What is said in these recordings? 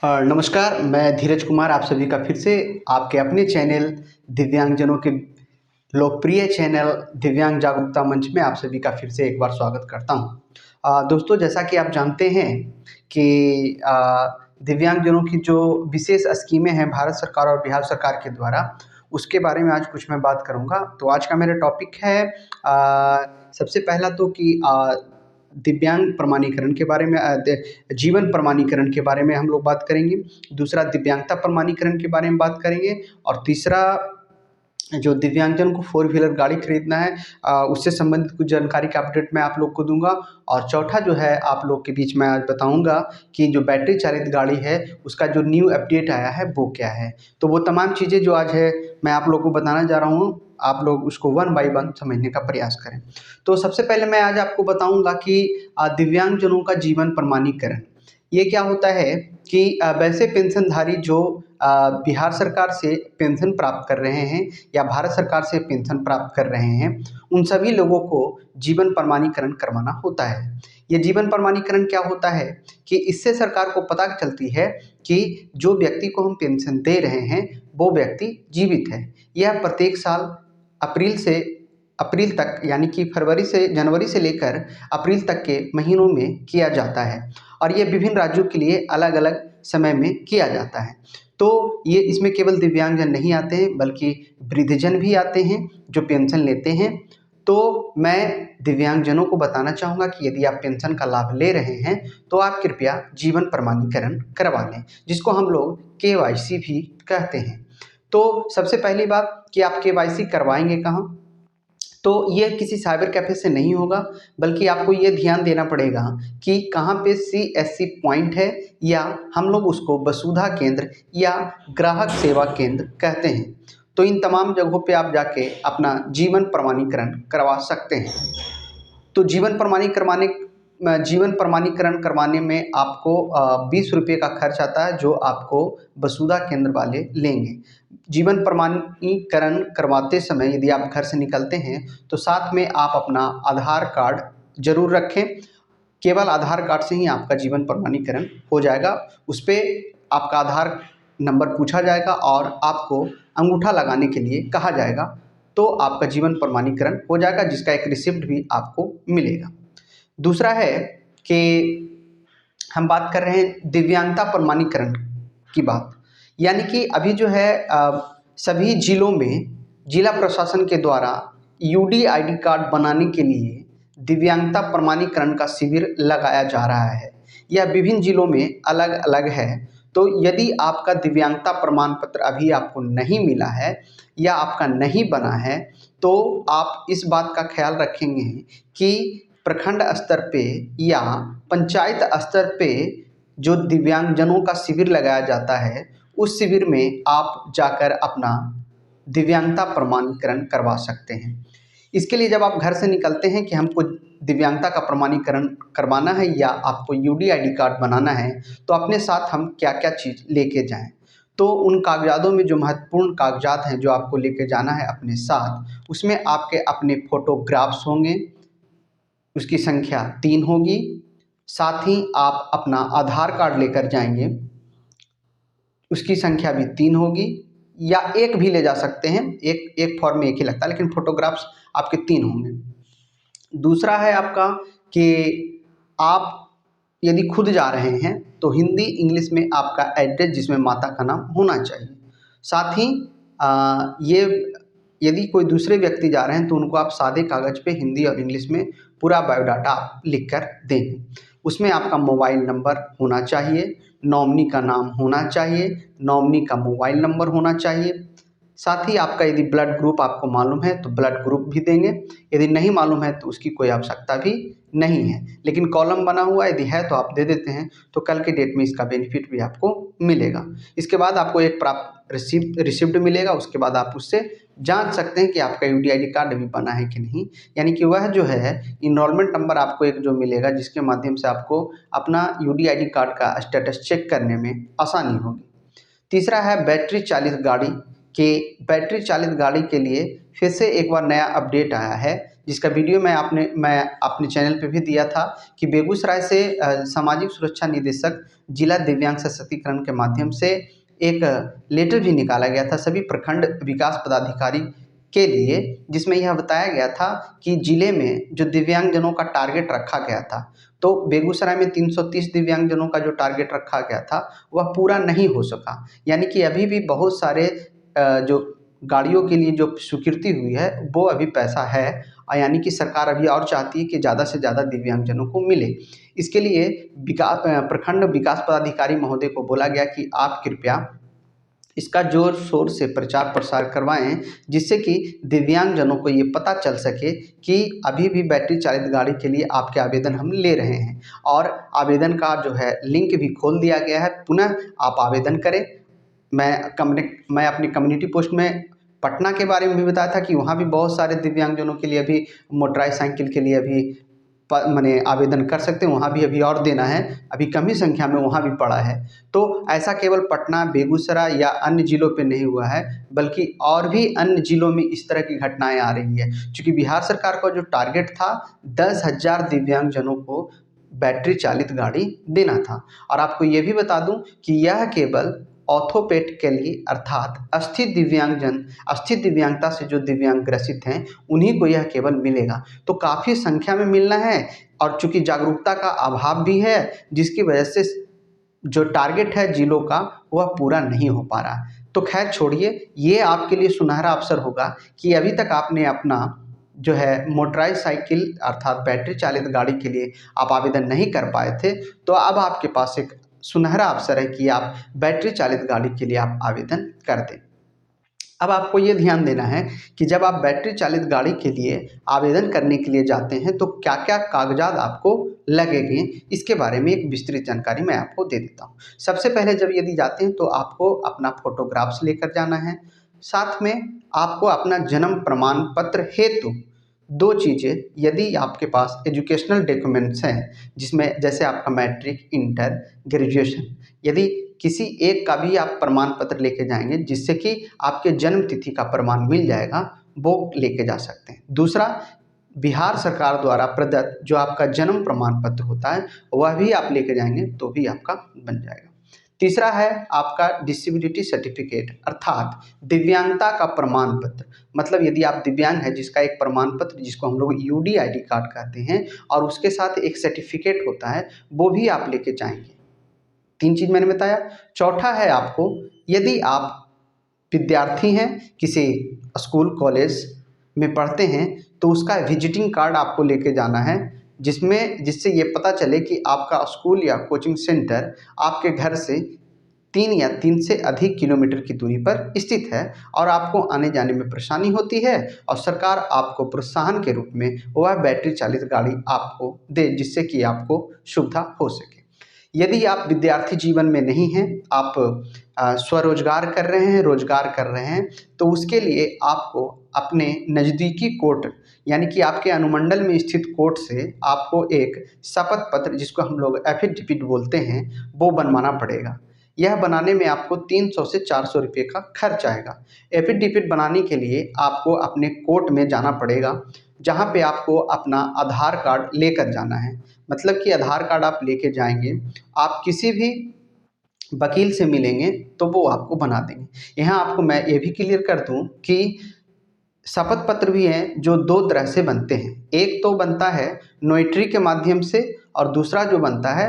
नमस्कार, मैं धीरज कुमार आप सभी का फिर से आपके अपने चैनल दिव्यांगजनों के लोकप्रिय चैनल दिव्यांग जागरूकता मंच में आप सभी का फिर से एक बार स्वागत करता हूं। दोस्तों, जैसा कि आप जानते हैं कि दिव्यांगजनों की जो विशेष स्कीमें हैं भारत सरकार और बिहार सरकार के द्वारा, उसके बारे में आज कुछ मैं बात करूंगा। तो आज का मेरा टॉपिक है सबसे पहला तो कि दिव्यांग प्रमाणीकरण के बारे में जीवन प्रमाणीकरण के बारे में हम लोग बात करेंगे। दूसरा दिव्यांगता प्रमाणीकरण के बारे में बात करेंगे और तीसरा जो दिव्यांगजन को फोर व्हीलर गाड़ी खरीदना है उससे संबंधित कुछ जानकारी का अपडेट मैं आप लोग को दूंगा। और चौथा जो है आप लोग के बीच में आज बताऊंगा कि जो बैटरी चालित गाड़ी है उसका जो न्यू अपडेट आया है वो क्या है। तो वो तमाम चीज़ें जो आज है मैं आप लोग को बताना जा रहा हूँ, आप लोग उसको वन बाय वन समझने का प्रयास करें। तो सबसे पहले मैं आज आपको बताऊंगा कि दिव्यांगजनों का जीवन प्रमाणीकरण ये क्या होता है कि वैसे पेंशनधारी जो बिहार सरकार से पेंशन प्राप्त कर रहे हैं या भारत सरकार से पेंशन प्राप्त कर रहे हैं, उन सभी लोगों को जीवन प्रमाणीकरण करवाना होता है। ये जीवन प्रमाणीकरण क्या होता है कि इससे सरकार को पता चलती है कि जो व्यक्ति को हम पेंशन दे रहे हैं वो व्यक्ति जीवित है। यह प्रत्येक साल अप्रैल तक यानी कि जनवरी से लेकर अप्रैल तक के महीनों में किया जाता है और ये विभिन्न राज्यों के लिए अलग अलग समय में किया जाता है। तो ये इसमें केवल दिव्यांगजन नहीं आते हैं बल्कि वृद्धजन भी आते हैं जो पेंशन लेते हैं। तो मैं दिव्यांगजनों को बताना चाहूँगा कि यदि आप पेंशन का लाभ ले रहे हैं तो आप कृपया जीवन प्रमाणीकरण करवा लें, जिसको हम लोग केवाईसी भी कहते हैं। तो सबसे पहली बात कि आप केवाईसी करवाएंगे कहाँ, तो ये किसी साइबर कैफे से नहीं होगा, बल्कि आपको ये ध्यान देना पड़ेगा कि कहाँ पे CSC पॉइंट है या हम लोग उसको वसुधा केंद्र या ग्राहक सेवा केंद्र कहते हैं। तो इन तमाम जगहों पे आप जाके अपना जीवन प्रमाणीकरण करवा सकते हैं। तो जीवन प्रमाणीकरण करवाने में आपको 20 रुपये का खर्च आता है जो आपको वसुधा केंद्र वाले लेंगे। जीवन प्रमाणीकरण करवाते समय यदि आप घर से निकलते हैं तो साथ में आप अपना आधार कार्ड जरूर रखें। केवल आधार कार्ड से ही आपका जीवन प्रमाणीकरण हो जाएगा। उस पर आपका आधार नंबर पूछा जाएगा और आपको अंगूठा लगाने के लिए कहा जाएगा, तो आपका जीवन प्रमाणीकरण हो जाएगा, जिसका एक रिसिप्ट भी आपको मिलेगा। दूसरा है कि हम बात कर रहे हैं दिव्यांगता प्रमाणीकरण की बात, यानी कि अभी जो है सभी जिलों में जिला प्रशासन के द्वारा UDID कार्ड बनाने के लिए दिव्यांगता प्रमाणीकरण का शिविर लगाया जा रहा है। यह विभिन्न जिलों में अलग अलग है। तो यदि आपका दिव्यांगता प्रमाण पत्र अभी आपको नहीं मिला है या आपका नहीं बना है, तो आप इस बात का ख्याल रखेंगे कि प्रखंड स्तर पे या पंचायत स्तर पे जो दिव्यांगजनों का शिविर लगाया जाता है, उस शिविर में आप जाकर अपना दिव्यांगता प्रमाणीकरण करवा सकते हैं। इसके लिए जब आप घर से निकलते हैं कि हमको दिव्यांगता का प्रमाणीकरण करवाना है या आपको UDID कार्ड बनाना है, तो अपने साथ हम क्या क्या चीज़ लेके जाएं। तो उन कागजातों में जो महत्वपूर्ण कागजात हैं जो आपको लेके जाना है अपने साथ, उसमें आपके अपने फोटोग्राफ्स होंगे, उसकी संख्या 3 होगी। साथ ही आप अपना आधार कार्ड लेकर जाएंगे, उसकी संख्या भी 3 होगी, या एक भी ले जा सकते हैं, एक फॉर्म में एक ही लगता है, लेकिन फोटोग्राफ्स आपके 3 होंगे। दूसरा है आपका कि आप यदि खुद जा रहे हैं तो हिंदी इंग्लिश में आपका एड्रेस जिसमें माता का नाम होना चाहिए। साथ ही ये यदि कोई दूसरे व्यक्ति जा रहे हैं तो उनको आप सादे कागज़ पे हिंदी और इंग्लिश में पूरा बायोडाटा आप लिख कर देंगे। उसमें आपका मोबाइल नंबर होना चाहिए, नॉमिनी का नाम होना चाहिए, नॉमिनी का मोबाइल नंबर होना चाहिए। साथ ही आपका यदि ब्लड ग्रुप आपको मालूम है तो ब्लड ग्रुप भी देंगे, यदि नहीं मालूम है तो उसकी कोई आवश्यकता भी नहीं है, लेकिन कॉलम बना हुआ यदि है तो आप दे देते हैं, तो कल के डेट में इसका बेनिफिट भी आपको मिलेगा। इसके बाद आपको एक प्राप्त रिसिप्ट मिलेगा। उसके बाद आप उससे जांच सकते हैं कि आपका UDID कार्ड अभी बना है कि नहीं, यानी कि वह जो है इनरोलमेंट नंबर आपको एक जो मिलेगा जिसके माध्यम से आपको अपना UDID कार्ड का स्टेटस चेक करने में आसानी होगी। तीसरा है बैटरी चालित गाड़ी कि बैटरी चालित गाड़ी के लिए फिर से एक बार नया अपडेट आया है, जिसका वीडियो मैं अपने चैनल पे भी दिया था कि बेगूसराय से सामाजिक सुरक्षा निदेशक जिला दिव्यांग सशक्तिकरण के माध्यम से एक लेटर भी निकाला गया था सभी प्रखंड विकास पदाधिकारी के लिए, जिसमें यह बताया गया था कि जिले में जो दिव्यांगजनों का टारगेट रखा गया था, तो बेगूसराय में 330 दिव्यांगजनों का जो टारगेट रखा गया था वह पूरा नहीं हो सका। यानी कि अभी भी बहुत सारे जो गाड़ियों के लिए जो स्वीकृति हुई है वो अभी पैसा है, यानी कि सरकार अभी और चाहती है कि ज़्यादा से ज़्यादा दिव्यांगजनों को मिले। इसके लिए प्रखंड विकास पदाधिकारी महोदय को बोला गया कि आप कृपया इसका जोर शोर से प्रचार प्रसार करवाएं, जिससे कि दिव्यांगजनों को ये पता चल सके कि अभी भी बैटरी चालित गाड़ी के लिए आपके आवेदन हम ले रहे हैं। और आवेदन का जो है लिंक भी खोल दिया गया है, पुनः आप आवेदन करें। मैं अपनी कम्युनिटी पोस्ट में पटना के बारे में भी बताया था कि वहाँ भी बहुत सारे दिव्यांगजनों के लिए अभी मोटराइज साइकिल के लिए अभी माने आवेदन कर सकते हैं, वहाँ भी अभी और देना है, अभी कम ही संख्या में वहाँ भी पड़ा है। तो ऐसा केवल पटना, बेगूसराय या अन्य ज़िलों पे नहीं हुआ है, बल्कि और भी अन्य ज़िलों में इस तरह की घटनाएं आ रही है। क्योंकि बिहार सरकार का जो टारगेट था 10,000 दिव्यांगजनों को बैटरी चालित गाड़ी देना था। और आपको ये भी बता दूं कि यह केवल ऑर्थोपेड के लिए अर्थात अस्थिर दिव्यांगता से जो दिव्यांग ग्रसित हैं उन्हीं को यह केवल मिलेगा। तो काफ़ी संख्या में मिलना है, और चूंकि जागरूकता का अभाव भी है, जिसकी वजह से जो टारगेट है जिलों का वह पूरा नहीं हो पा रहा। तो खैर छोड़िए, ये आपके लिए सुनहरा अवसर होगा कि अभी तक आपने अपना जो है मोटराइज साइकिल अर्थात बैटरी चालित गाड़ी के लिए आप आवेदन नहीं कर पाए थे, तो अब आपके पास एक सुनहरा अवसर है कि आप बैटरी चालित गाड़ी के लिए आप आवेदन कर दें। अब आपको ये ध्यान देना है कि जब आप बैटरी चालित गाड़ी के लिए आवेदन करने के लिए जाते हैं तो क्या क्या कागजात आपको लगेंगे, इसके बारे में एक विस्तृत जानकारी मैं आपको दे देता हूँ। सबसे पहले जब यदि जाते हैं तो आपको अपना फोटोग्राफ्स लेकर जाना है, साथ में आपको अपना जन्म प्रमाण पत्र हेतु दो चीज़ें, यदि आपके पास एजुकेशनल डॉक्यूमेंट्स हैं जिसमें जैसे आपका मैट्रिक, इंटर, ग्रेजुएशन, यदि किसी एक का भी आप प्रमाण पत्र लेके जाएंगे जिससे कि आपके जन्म तिथि का प्रमाण मिल जाएगा, वो लेके जा सकते हैं। दूसरा, बिहार सरकार द्वारा प्रदत्त जो आपका जन्म प्रमाण पत्र होता है वह भी आप लेके जाएंगे तो भी आपका बन जाएगा। तीसरा है आपका डिसेबिलिटी सर्टिफिकेट अर्थात दिव्यांगता का प्रमाण पत्र। मतलब यदि आप दिव्यांग हैं जिसका एक प्रमाण पत्र, जिसको हम लोग यूडीआईडी कार्ड कहते हैं, और उसके साथ एक सर्टिफिकेट होता है, वो भी आप लेके जाएंगे। 3 चीज़ मैंने बताया। चौथा है आपको, यदि आप विद्यार्थी हैं, किसी स्कूल कॉलेज में पढ़ते हैं, तो उसका विजिटिंग कार्ड आपको लेके जाना है, जिससे ये पता चले कि आपका स्कूल या कोचिंग सेंटर आपके घर से 3 या 3 से अधिक किलोमीटर की दूरी पर स्थित है और आपको आने जाने में परेशानी होती है, और सरकार आपको प्रोत्साहन के रूप में वह बैटरी चालित गाड़ी आपको दे, जिससे कि आपको सुविधा हो सके। यदि आप विद्यार्थी जीवन में नहीं हैं, आप स्वरोजगार कर रहे हैं, रोजगार कर रहे हैं, तो उसके लिए आपको अपने नज़दीकी कोर्ट यानी कि आपके अनुमंडल में स्थित कोर्ट से आपको एक शपथ पत्र, जिसको हम लोग एफिडेविट बोलते हैं, वो बनवाना पड़ेगा। यह बनाने में आपको 300 से 400 रुपये का खर्च आएगा। एफिडेविट बनाने के लिए आपको अपने कोर्ट में जाना पड़ेगा, जहाँ पे आपको अपना आधार कार्ड लेकर जाना है। मतलब कि आधार कार्ड आप लेके जाएंगे, आप किसी भी वकील से मिलेंगे तो वो आपको बना देंगे। यहाँ आपको मैं ये भी क्लियर कर दूँ कि शपथ पत्र भी हैं जो 2 तरह से बनते हैं। एक तो बनता है नोटरी के माध्यम से, और दूसरा जो बनता है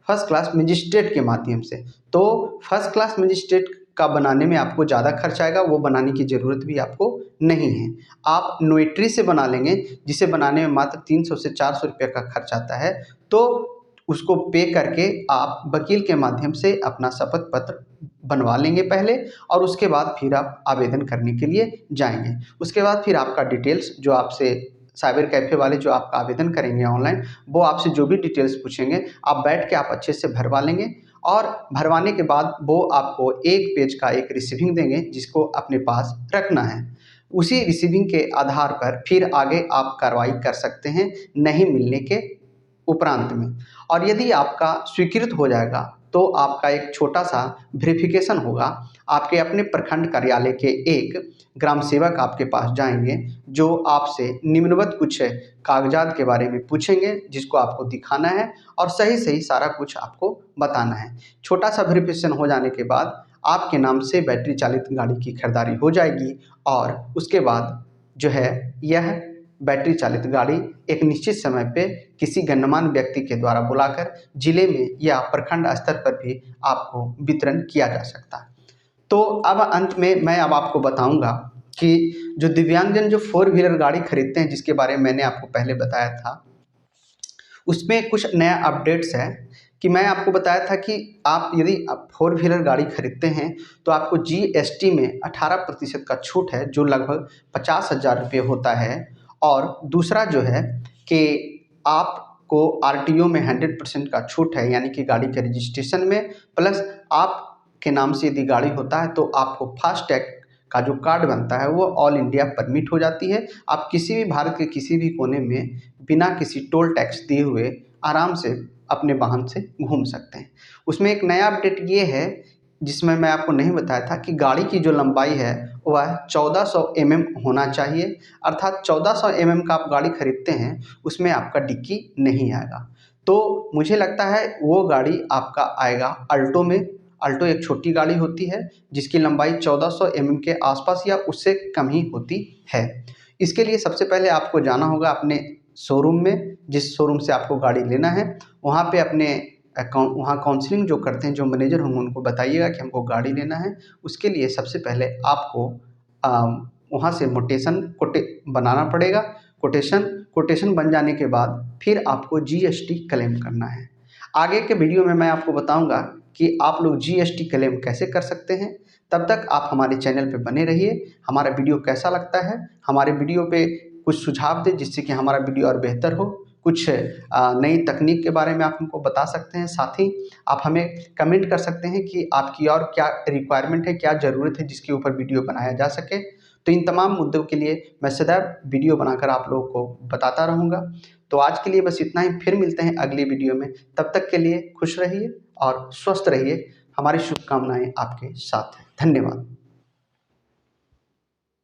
फर्स्ट क्लास मजिस्ट्रेट के माध्यम से। तो फर्स्ट क्लास मजिस्ट्रेट का बनाने में आपको ज़्यादा खर्च आएगा, वो बनाने की ज़रूरत भी आपको नहीं है। आप नोटरी से बना लेंगे, जिसे बनाने में मात्र 300 से 400 रुपये का खर्च आता है। तो उसको पे करके आप वकील के माध्यम से अपना शपथ पत्र बनवा लेंगे पहले, और उसके बाद फिर आप आवेदन करने के लिए जाएंगे। उसके बाद फिर आपका डिटेल्स जो आपसे साइबर कैफ़े वाले जो आपका आवेदन करेंगे ऑनलाइन, वो आपसे जो भी डिटेल्स पूछेंगे आप बैठ के आप अच्छे से भरवा लेंगे, और भरवाने के बाद वो आपको 1 पेज का एक रिसीविंग देंगे, जिसको अपने पास रखना है। उसी रिसीविंग के आधार पर फिर आगे आप कार्रवाई कर सकते हैं नहीं मिलने के उपरांत में। और यदि आपका स्वीकृत हो जाएगा तो आपका एक छोटा सा वेरिफिकेशन होगा। आपके अपने प्रखंड कार्यालय के एक ग्राम सेवक आपके पास जाएंगे, जो आपसे निम्नवत कुछ कागजात के बारे में पूछेंगे, जिसको आपको दिखाना है और सही सही सारा कुछ आपको बताना है। छोटा सा वेरिफिकेशन हो जाने के बाद आपके नाम से बैटरी चालित गाड़ी की खरीदारी हो जाएगी और उसके बाद जो है यह बैटरी चालित गाड़ी एक निश्चित समय पे किसी गण्यमान्य व्यक्ति के द्वारा बुलाकर जिले में या प्रखंड स्तर पर भी आपको वितरण किया जा सकता है। तो अब अंत में मैं अब आपको बताऊंगा कि जो दिव्यांगजन जो 4 व्हीलर गाड़ी खरीदते हैं, जिसके बारे में मैंने आपको पहले बताया था, उसमें कुछ नया अपडेट्स है। कि मैं आपको बताया था कि आप यदि आप 4 व्हीलर गाड़ी खरीदते हैं तो आपको जीएसटी में 18% का छूट है, जो लगभग 50,000 रुपये होता है। और दूसरा जो है कि आपको आरटीओ में 100% का छूट है, यानी कि गाड़ी के रजिस्ट्रेशन में, प्लस आपके नाम से यदि गाड़ी होता है तो आपको फास्टैग का जो कार्ड बनता है वो ऑल इंडिया परमिट हो जाती है। आप किसी भी भारत के किसी भी कोने में बिना किसी टोल टैक्स दिए हुए आराम से अपने वाहन से घूम सकते हैं। उसमें एक नया अपडेट ये है, जिसमें मैं आपको नहीं बताया था, कि गाड़ी की जो लंबाई है वह 1400 mm होना चाहिए। अर्थात 1400 mm का आप गाड़ी खरीदते हैं उसमें आपका डिक्की नहीं आएगा। तो मुझे लगता है वो गाड़ी आपका आएगा अल्टो में। अल्टो एक छोटी गाड़ी होती है जिसकी लंबाई 1400 mm के आसपास या उससे कम ही होती है। इसके लिए सबसे पहले आपको जाना होगा अपने शोरूम में, जिस शोरूम से आपको गाड़ी लेना है। वहाँ पे अपने वहाँ काउंसलिंग जो करते हैं, जो मैनेजर होंगे, उनको बताइएगा कि हमको गाड़ी लेना है। उसके लिए सबसे पहले आपको वहाँ से बनाना पड़ेगा। कोटेशन बन जाने के बाद फिर आपको जीएसटी क्लेम करना है। आगे के वीडियो में मैं आपको बताऊंगा कि आप लोग जीएसटी क्लेम कैसे कर सकते हैं। तब तक आप हमारे चैनल पे बने रहिए। हमारा वीडियो कैसा लगता है, हमारे वीडियो पे कुछ सुझाव दें जिससे कि हमारा वीडियो और बेहतर हो। कुछ नई तकनीक के बारे में आप हमको बता सकते हैं। साथ ही आप हमें कमेंट कर सकते हैं कि आपकी और क्या रिक्वायरमेंट है, क्या ज़रूरत है जिसके ऊपर वीडियो बनाया जा सके। तो इन तमाम मुद्दों के लिए मैं सदैव वीडियो बनाकर आप लोगों को बताता रहूँगा। तो आज के लिए बस इतना ही, फिर मिलते हैं अगली वीडियो में। तब तक के लिए खुश रहिए और स्वस्थ रहिए। हमारी शुभकामनाएं आपके साथ हैं। धन्यवाद।